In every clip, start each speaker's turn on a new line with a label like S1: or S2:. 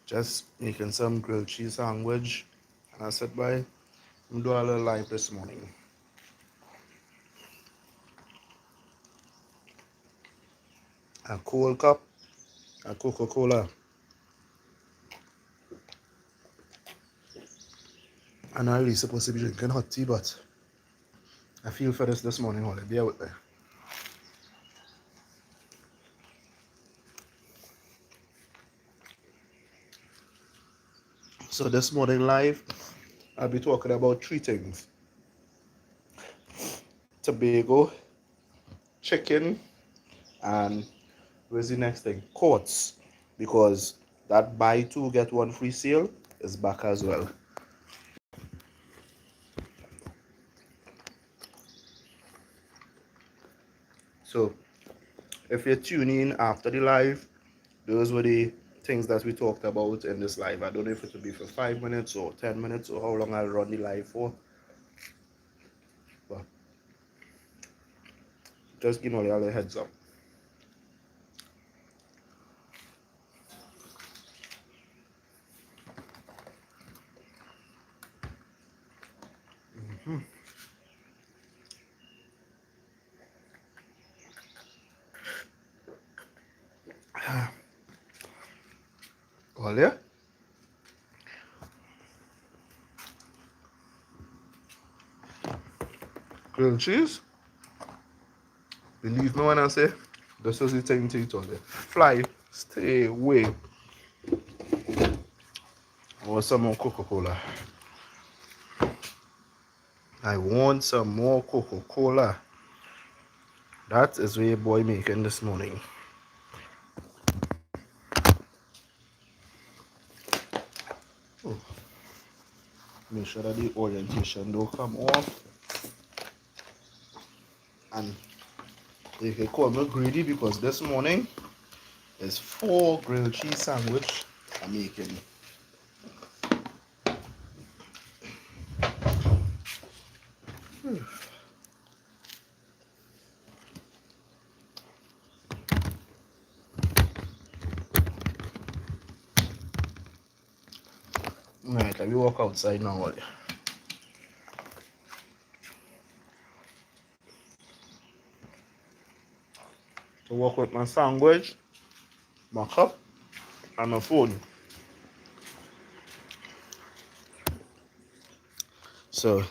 S1: Just making some grilled cheese sandwich. And I said, bye, I'm doing a little live this morning. A cold cup, a Coca-Cola, I'm not really supposed to be drinking hot tea, but I feel for this morning, hold it, bear with me. So this morning live, I'll be talking about three things. Tobago, chicken, and where's the next thing? Courts. Because that buy two get one free sale is back as well. So if you're tuning in after the live, those were the things that we talked about in this live. I don't know if it will be for 5 minutes or 10 minutes or how long I'll run the live for. But just give all a heads up. All yeah? Grilled cheese. Believe me when I say this is the thing to eat all day. Fly, stay away. Or some more Coca-Cola. I want some more Coca-Cola. That is what your boy making this morning. Oh. Make sure that the orientation don't come off. And you can call me greedy because this morning is 4 grilled cheese sandwich I'm making. Alright, let me walk outside now. To work with my sandwich, my cup, and my phone. So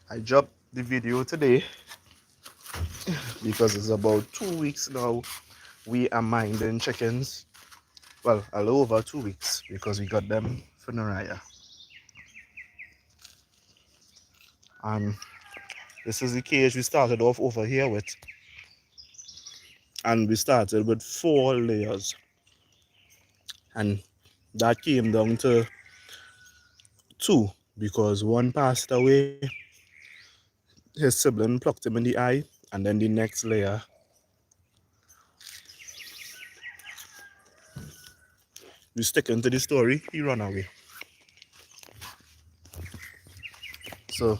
S1: I dropped the video today because it's about 2 weeks now we are minding chickens. Well, a little over 2 weeks because we got them for Naraya. And this is the cage we started off over here with. And we started with 4 layers. And that came down to 2 because one passed away. His sibling plucked him in the eye. And then the next layer, we sticking to the story, he ran away. So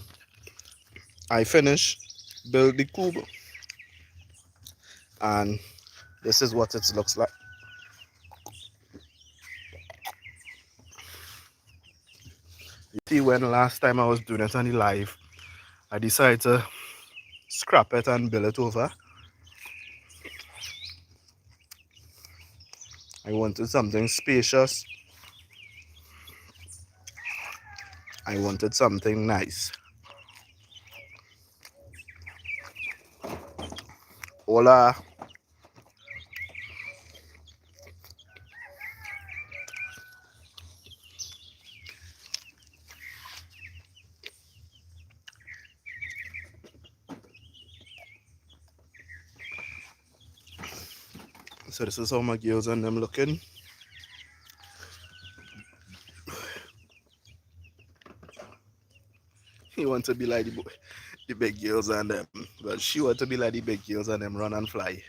S1: I finished, build the coop, and this is what it looks like. You see, when last time I was doing it on the live, I decided to scrap it and build it over. I wanted something spacious. I wanted something nice. Hola. So this is how my girls and them looking. He want to be like the big girls and them, but she want to be like the big girls and them run and fly.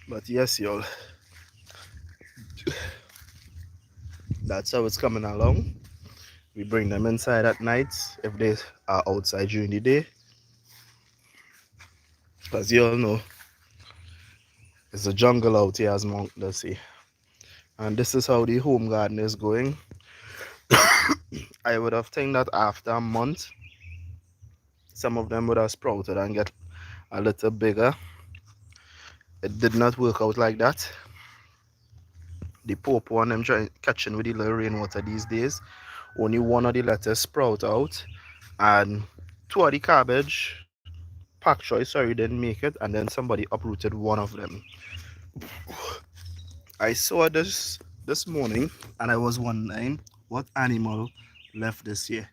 S1: But yes, y'all, that's how it's coming along. We bring them inside at night if they are outside during the day. Because you all know, it's a jungle out here, as Monk does say. And this is how the home garden is going. I would have think that after a month, some of them would have sprouted and get a little bigger. It did not work out like that. The pope one I'm trying catching with the little rainwater these days. Only one of the lettuce sprout out, and two of the cabbage, pak choy, sorry, didn't make it, and then somebody uprooted one of them. I saw this morning, and I was wondering what animal left this year.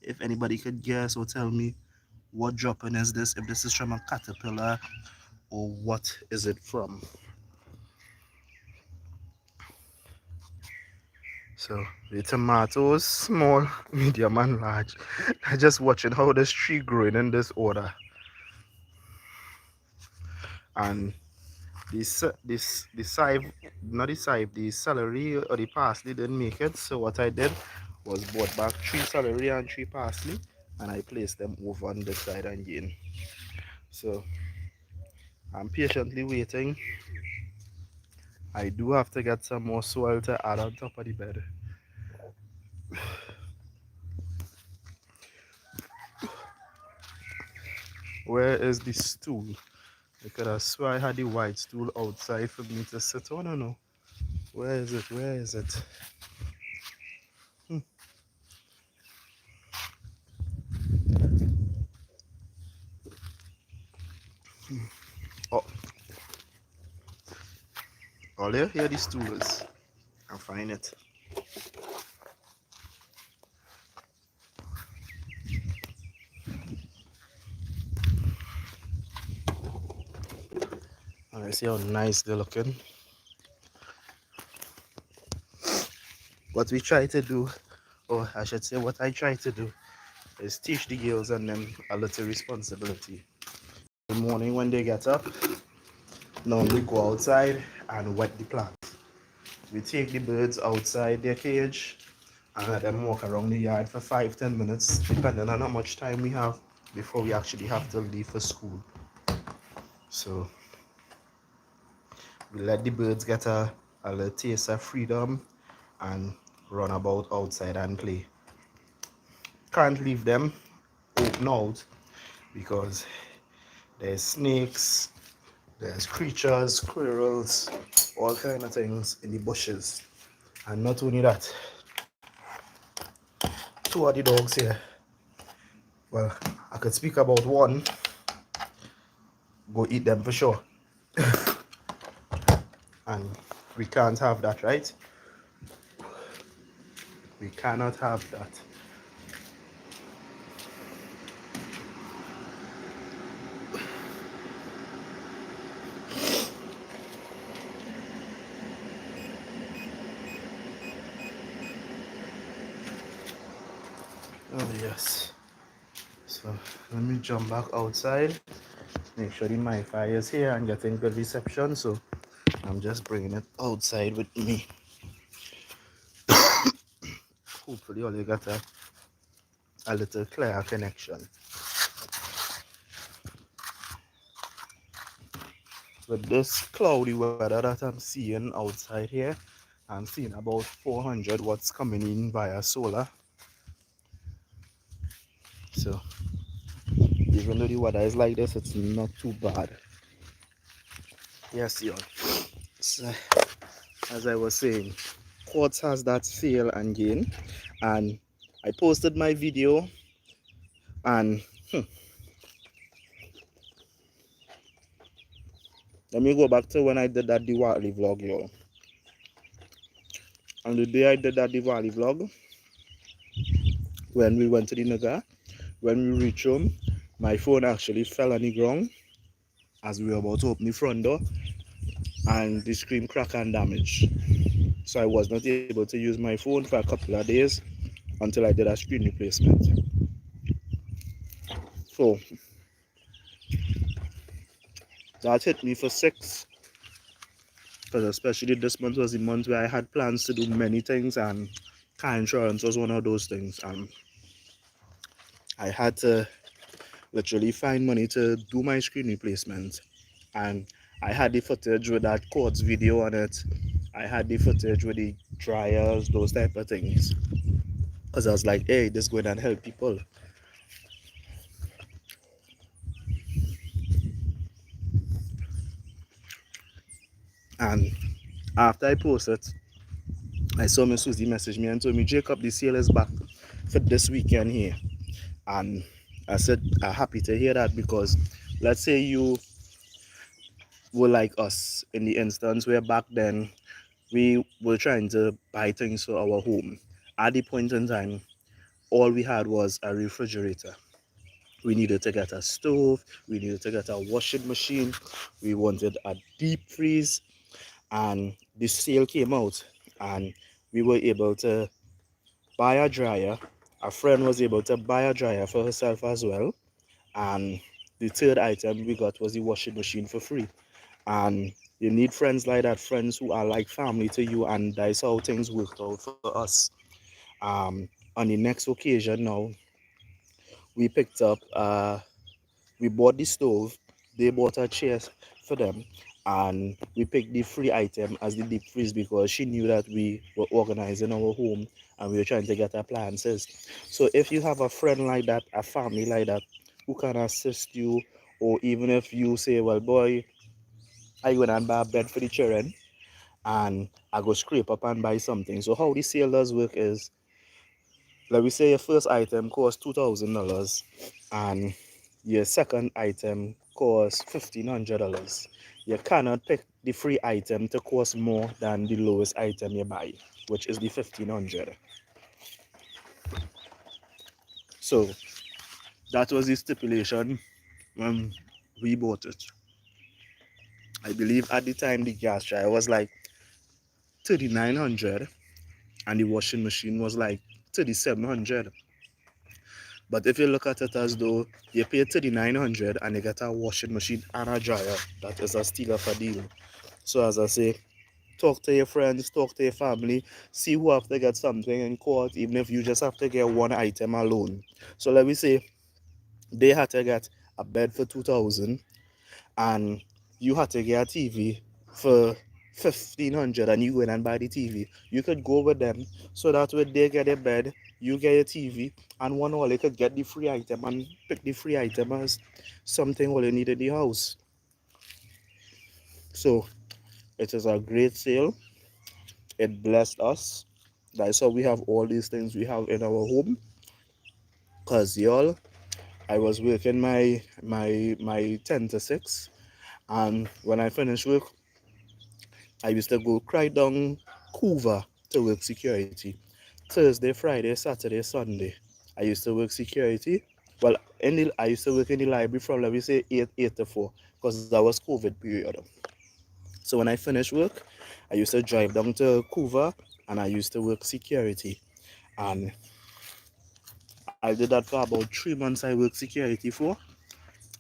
S1: If anybody could guess or tell me what dropping is this, if this is from a caterpillar or what is it from. So the tomatoes, small, medium, and large. I'm just watching how this tree growing in this order. And the side, not the side, the celery or the parsley didn't make it. So what I did was bought back 3 celery and 3 parsley, and I placed them over on this side again. So I'm patiently waiting. I do have to get some more soil to add on top of the bed. Where is the stool? Because I swear I had the white stool outside for me to sit on. I don't know. Where is it? Where is it? Oh, all you hear the stool is. I find it. And I see how nice they're looking. What we try to do, or I should say what I try to do, is teach the girls and them a little responsibility. In the morning when they get up, normally go outside and wet the plants. We take the birds outside their cage and let them walk around the yard for 5-10 minutes, depending on how much time we have before we actually have to leave for school. So we let the birds get a little taste of freedom and run about outside and play. Can't leave them open out because there's snakes, there's creatures, squirrels, all kind of things in the bushes. And not only that, 2 of the dogs here, well, I could speak about one, go eat them for sure. And we can't have that, right? We cannot have that. Oh yes. So let me jump back outside, make sure the Wi-Fi is here and getting good reception. So I'm just bringing it outside with me. Hopefully all you got a little clear connection. With this cloudy weather that I'm seeing outside here, I'm seeing about 400 watts coming in via solar. So even though the weather is like this, it's not too bad. Yes, y'all. So, as I was saying, Quartz has that fail and gain, and I posted my video, and let me go back to when I did that Diwali vlog, y'all. And the day I did that Diwali vlog, when we went to the Naga, when we reached home, my phone actually fell on the ground as we were about to open the front door, and the screen cracked and damaged. So I was not able to use my phone for a couple of days until I did a screen replacement. So that hit me for 6, because especially this month was the month where I had plans to do many things, and car insurance was one of those things. I had to literally find money to do my screen replacement. And I had the footage with that quartz video on it. I had the footage with the dryers, those type of things. Because I was like, hey, this is going to help people. And after I posted, I saw Miss Susie message me and told me, Jacob, the sale is back for this weekend here. And I said, I'm happy to hear that because let's say you were like us in the instance where back then we were trying to buy things for our home. At the point in time, all we had was a refrigerator. We needed to get a stove, we needed to get a washing machine, we wanted a deep freeze, and the sale came out, and we were able to buy a dryer. A friend was able to buy a dryer for herself as well, and the third item we got was the washing machine for free. And you need friends like that, friends who are like family to you, and that's how things worked out for us. On the next occasion now, we picked up we bought the stove, they bought a chair for them, and we picked the free item as the deep freeze because she knew that we were organizing our home and we were trying to get appliances. So if you have a friend like that, a family like that, who can assist you, or even if you say, well, boy, I went and buy a bed for the children, and I go scrape up and buy something. So how the sale does work is, let me say your first item costs $2,000 and your second item costs $1,500. You cannot pick the free item to cost more than the lowest item you buy, which is the 1,500. So that was the stipulation when we bought it. I believe at the time the gas dryer was like 3,900 and the washing machine was like 3,700. But if you look at it as though you pay 3,900 and you get a washing machine and a dryer, that is a steal of a deal. So as I say, talk to your friends, talk to your family, see who have to get something in court, even if you just have to get one item alone. So let me say they had to get a bed for 2,000 and you had to get a TV for 1,500 and you go in and buy the TV. You could go with them so that when they get a bed, you get a TV, and one all you could get the free item and pick the free item as something all you need in the house. So it is a great sale. It blessed us. That's how we have all these things we have in our home. Cause y'all, I was working my 10 to 6, and when I finished work, I used to go cry down Couva to work security. Thursday, Friday, Saturday, Sunday. I used to work security. Well, I used to work in the library from, let me say, 8 to 4, because that was COVID period. So when I finished work, I used to drive down to Couva and I used to work security. And I did that for about 3 months. I worked security for,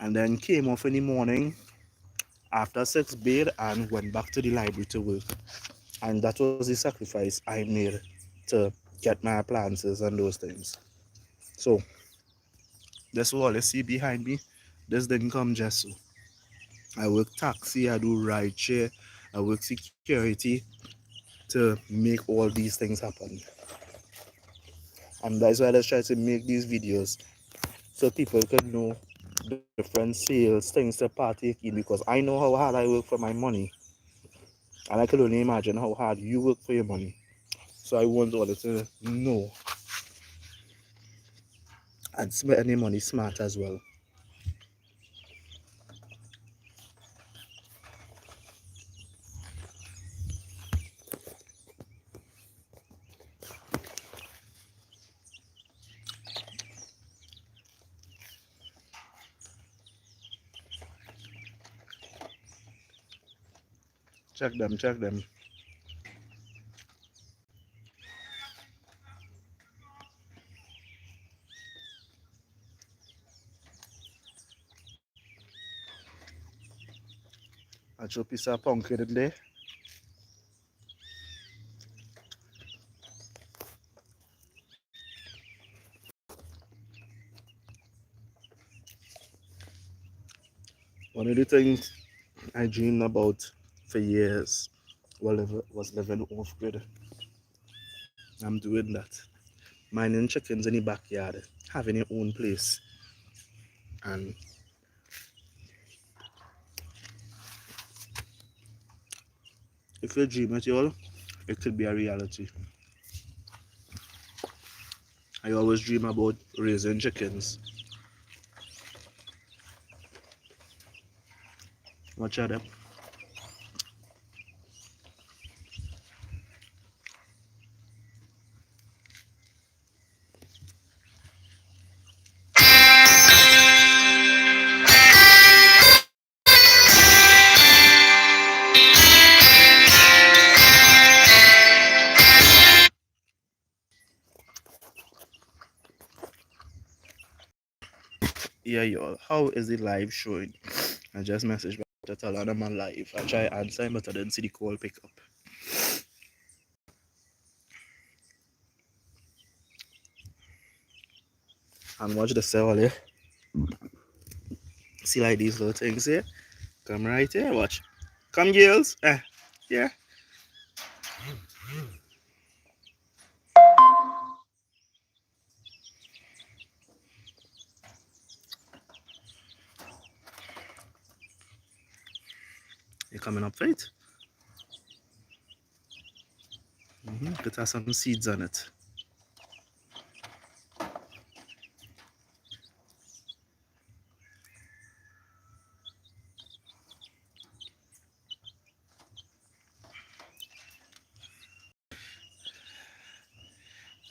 S1: and then came off in the morning after 6 bathed and went back to the library to work. And that was the sacrifice I made to get my appliances and those things. So that's all you see behind me. This didn't come just so. I work taxi, I do ride share, I work security to make all these things happen. And that's why I just try to make these videos so people can know different sales, things to partake in, because I know how hard I work for my money. And I can only imagine how hard you work for your money. So I want all to know and spend any money smart as well. Check them, check them. I throw a piece of pumpkin in there. One of the things I dreamed about for years was living off grid. I'm doing that. Minding chickens in the backyard, having your own place. And if you dream it, y'all, it could be a reality. I always dream about raising chickens. Watch out them. Yeah, y'all. How is the live showing? I just messaged back to tell them I'm live. I try answering, but I didn't see the call pick up. And watch the cell here. See like these little things here? Come right here, watch. Come girls. Yeah. You coming up, Faith? It has some seeds on it.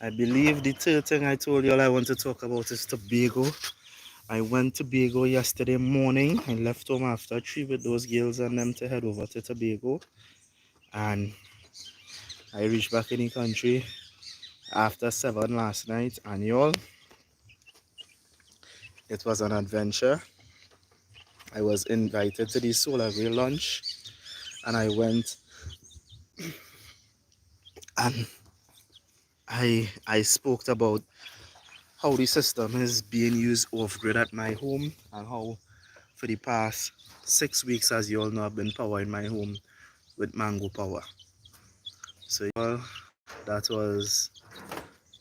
S1: I believe the third thing I told you all I want to talk about is Tobago. I went to Tobago yesterday morning. I left home after 3 with those girls and them to head over to Tobago. And I reached back in the country after 7 last night. And y'all, it was an adventure. I was invited to the Solar Grill lunch. And I went and I spoke about how the system is being used off grid at my home and how for the past 6 weeks, as you all know, I've been powering my home with Mango Power. So that was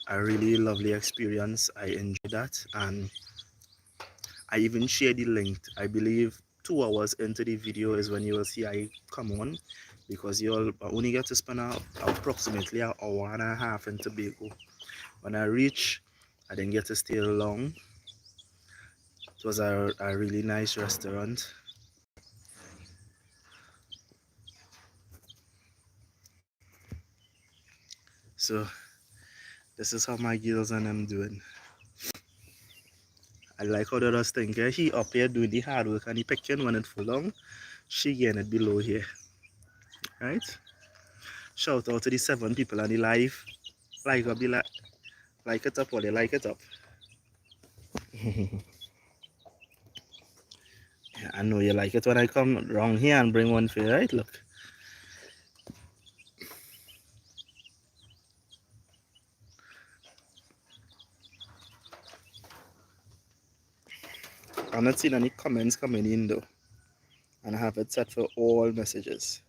S1: a really lovely experience. I enjoyed that, and I even shared the link. I believe 2 hours into the video is when you will see I come on, because you'll only get to spend approximately an hour and a half in Tobago. When I reach, I didn't get to stay long. It was a really nice restaurant. So this is how my girls and them doing. I like how the others think. He up here doing the hard work and he picking when it fall down. She getting it below here. Right? Shout out to the 7 people on the live. Like up the like it up or they like it up. Yeah, I know you like it when I come round here and bring one for you, right? Look. I'm not seeing any comments coming in though. And I have it set for all messages.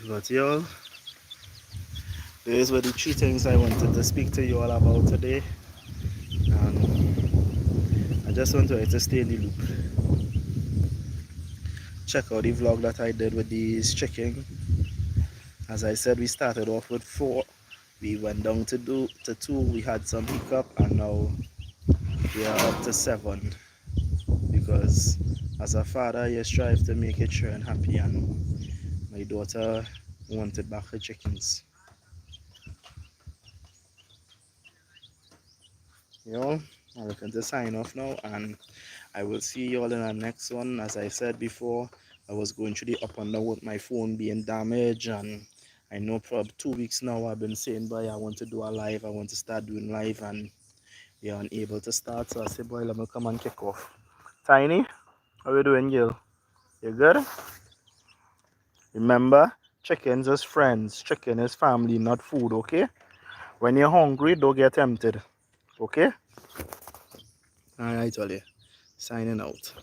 S1: But y'all, those were the 3 things I wanted to speak to you all about today. I just want you to stay in the loop. Check out the vlog that I did with these chicken. As I said, we started off with 4. We went down to 2. We had some hiccup, and now we are up to 7. Because as a father, you strive to make your children happy, and my daughter wanted back her chickens. You know, I'm looking to sign off now, and I will see you all in the next one. As I said before, I was going through the up and down with my phone being damaged, and I know for 2 weeks now I've been saying, boy, I want to do a live, I want to start doing live, and we are unable to start. So I said, boy, let me come and kick off. Tiny, How you doing, Gil? You good? Remember, chickens is friends. Chicken is family, not food, okay? When you're hungry, don't get tempted. Okay? Alright, Ollie. Signing out.